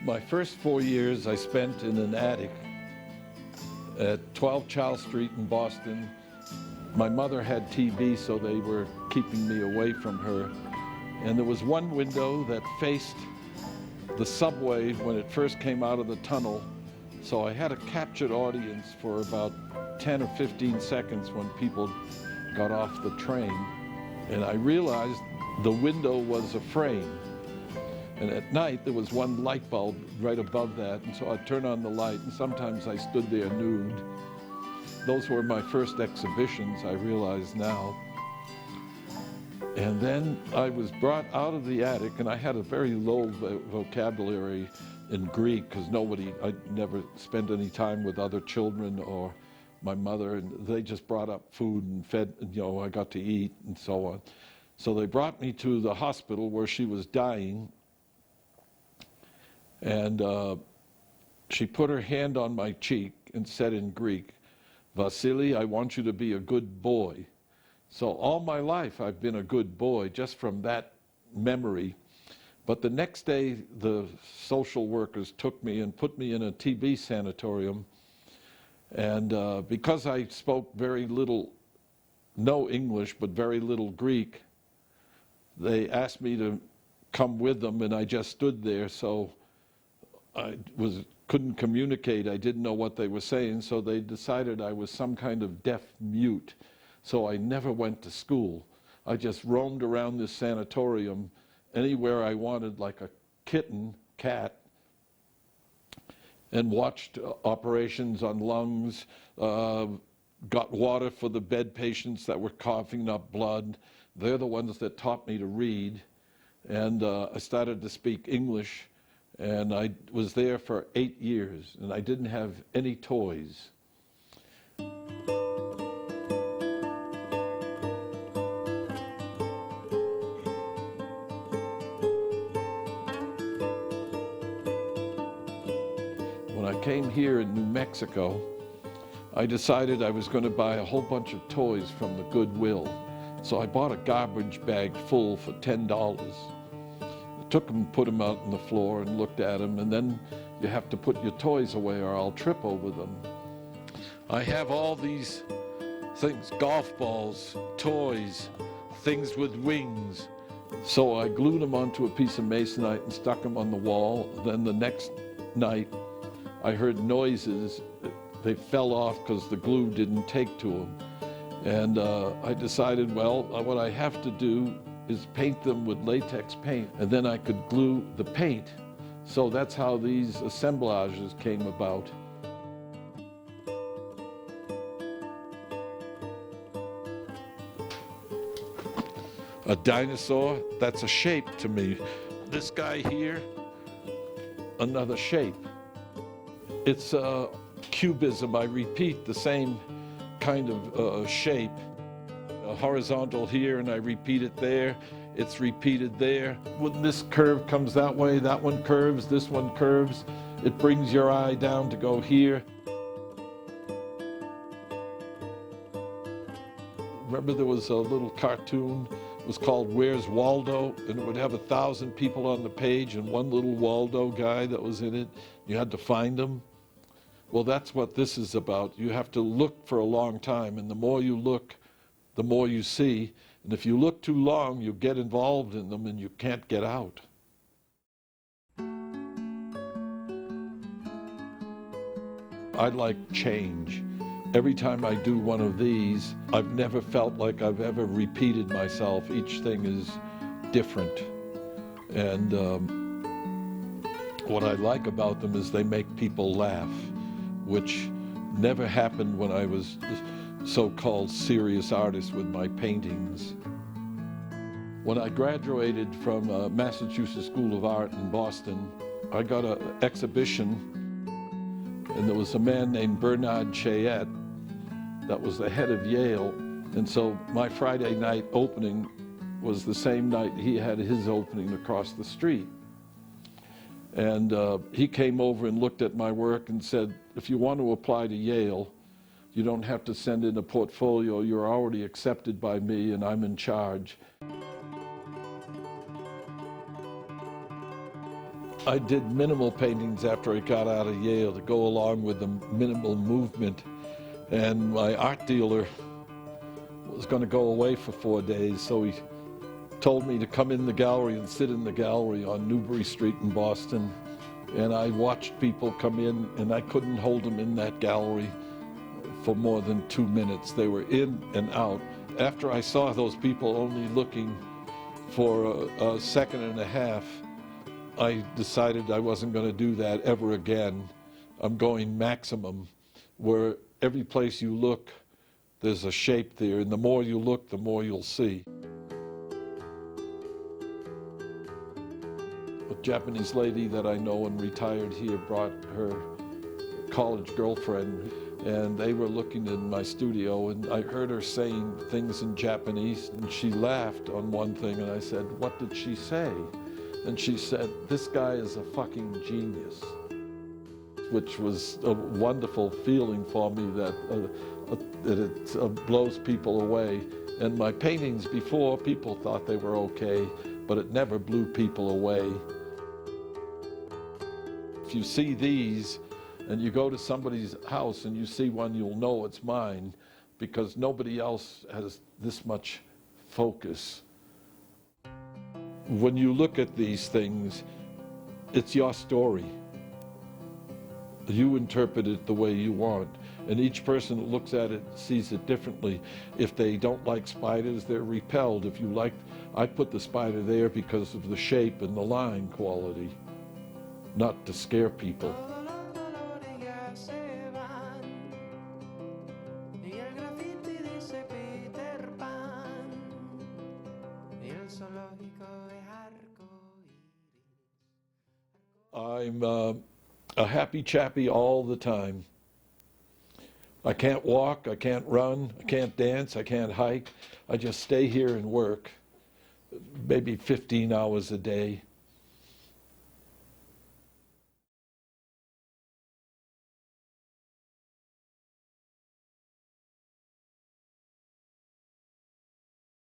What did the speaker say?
My first 4 years I spent in an attic at 12 Charles Street in Boston. My mother had TB, so they were keeping me away from her. And there was one window that faced the subway when it first came out of the tunnel. So I had a captured audience for about 10 or 15 seconds when people got off the train. And I realized the window was a frame. And at night, there was one light bulb right above that, and so I'd turn on the light, and sometimes I stood there nude. Those were my first exhibitions, I realize now. And then I was brought out of the attic, and I had a very low vocabulary in Greek, because I never spent any time with other children or my mother, and they just brought up food and fed, I got to eat and so on. So they brought me to the hospital where she was dying. And she put her hand on my cheek and said in Greek, "Vasily, I want you to be a good boy." So all my life I've been a good boy, just from that memory. But the next day the social workers took me and put me in a TB sanatorium. And because I spoke no English, but very little Greek, they asked me to come with them, and I just stood there. So I couldn't communicate. I didn't know what they were saying, so they decided I was some kind of deaf mute. So I never went to school. I just roamed around this sanatorium anywhere I wanted, like a cat, and watched operations on lungs, got water for the bed patients that were coughing up blood. They're the ones that taught me to read. And I started to speak English. And I was there for 8 years, and I didn't have any toys. When I came here in New Mexico, I decided I was going to buy a whole bunch of toys from the Goodwill. So I bought a garbage bag full for $10. Took them, put them out on the floor and looked at them, and then you have to put your toys away or I'll trip over them. I have all these things, golf balls, toys, things with wings. So I glued them onto a piece of masonite and stuck them on the wall. Then the next night I heard noises. They fell off because the glue didn't take to them. And I decided, well, what I have to do is paint them with latex paint, and then I could glue the paint. So that's how these assemblages came about. A dinosaur, that's a shape to me. This guy here, another shape. It's cubism. I repeat the same kind of shape. A horizontal here, and I repeat it there. It's repeated there. When this curve comes that way, that one curves, this one curves. It brings your eye down to go here. Remember there was a little cartoon, it was called Where's Waldo? And it would have 1,000 people on the page and one little Waldo guy that was in it. You had to find him. Well, that's what this is about. You have to look for a long time, and the more you look, the more you see. And if you look too long, you get involved in them and you can't get out. I like change. Every time I do one of these, I've never felt like I've ever repeated myself. Each thing is different. And what I like about them is they make people laugh, which never happened when I was so-called serious artist with my paintings. When I graduated from Massachusetts School of Art in Boston, I got an exhibition, and there was a man named Bernard Chayette that was the head of Yale, and so my Friday night opening was the same night he had his opening across the street. And he came over and looked at my work and said, if you want to apply to Yale, you don't have to send in a portfolio. You're already accepted by me, and I'm in charge. I did minimal paintings after I got out of Yale to go along with the minimal movement. And my art dealer was going to go away for 4 days, so he told me to come in the gallery and sit in the gallery on Newbury Street in Boston. And I watched people come in, and I couldn't hold them in that gallery for more than 2 minutes. They were in and out. After I saw those people only looking for a second and a half, I decided I wasn't going to do that ever again. I'm going maximum, where every place you look, there's a shape there, and the more you look, the more you'll see. A Japanese lady that I know and retired here brought her college girlfriend, and they were looking in my studio, and I heard her saying things in Japanese, and she laughed on one thing, and I said, "What did she say?" And she said, "This guy is a fucking genius," which was a wonderful feeling for me that it blows people away. And my paintings before, people thought they were okay, but it never blew people away. If you see these and you go to somebody's house and you see one, you'll know it's mine, because nobody else has this much focus. When you look at these things, it's your story. You interpret it the way you want, and each person that looks at it sees it differently. If they don't like spiders, they're repelled. If you like, I put the spider there because of the shape and the line quality, not to scare people. I'm a happy chappy all the time. I can't walk, I can't run, I can't dance, I can't hike. I just stay here and work, maybe 15 hours a day.